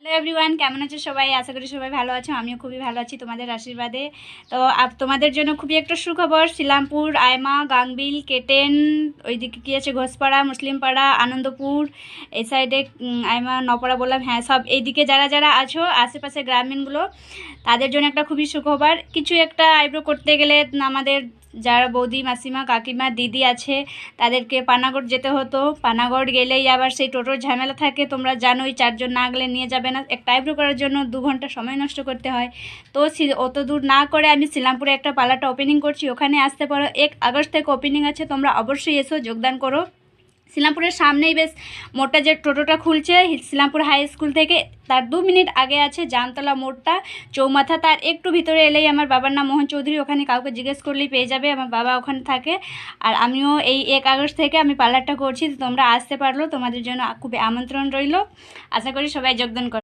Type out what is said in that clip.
Hello everyone, কেমন আছো সবাই? আশা করি সবাই ভালো আছো। আমিও খুবই ভালো আছি তোমাদের আশীর্বাদে। তো তোমাদের জন্য খুবই একটা সুখবর। শিলামপুর, আয়মা, গাংবিল, কেটেন, ওইদিকে কী আছে, ঘোষপাড়া, মুসলিমপাড়া, আনন্দপুর, এই সাইডে আয়মা, নপাড়া বললাম, হ্যাঁ সব এইদিকে যারা যারা আছো আশেপাশে গ্রামীণগুলো, তাদের জন্য একটা খুবই সুখবর। কিছু একটা আইব্রো করতে গেলে আমাদের যারা বৌদি, মাসিমা, কাকিমা, দিদি আছে, তাদেরকে পানাগড় যেতে হতো। পানাগড় গেলেই আবার সেই টোটোর ঝামেলা থাকে, তোমরা জানোই, চারজন না গেলে নিয়ে যাবে না। একটা আইব্রো করার জন্য 2 ঘন্টা সময় নষ্ট করতে হয়। তো অত দূর না করে আমি শিলামপুরে একটা পার্লারটা ওপেনিং করছি, ওখানে আসতে পারো। 1 আগস্ট থেকে ওপেনিং আছে, তোমরা অবশ্যই এসো, যোগদান করো। শিলামপুরের সামনেই বেশ মোড়টা, যে টোটোটা খুলছে শিলামপুর হাই স্কুল থেকে, তার 2 মিনিট আগে আছে জামতলা মোড়টা, চৌমাথা। তার একটু ভিতরে এলেই আমার বাবার নাম মোহন চৌধুরী, ওখানে কাউকে জিজ্ঞেস করলেই পেয়ে যাবে, আমার বাবা ওখানে থাকে। আর আমিও এই 1 আগস্ট থেকে আমি পার্লারটা করছি, তো তোমরা আসতে পারলো, তোমাদের জন্য খুবই আমন্ত্রণ রইল। আশা করি সবাই যোগদান করো।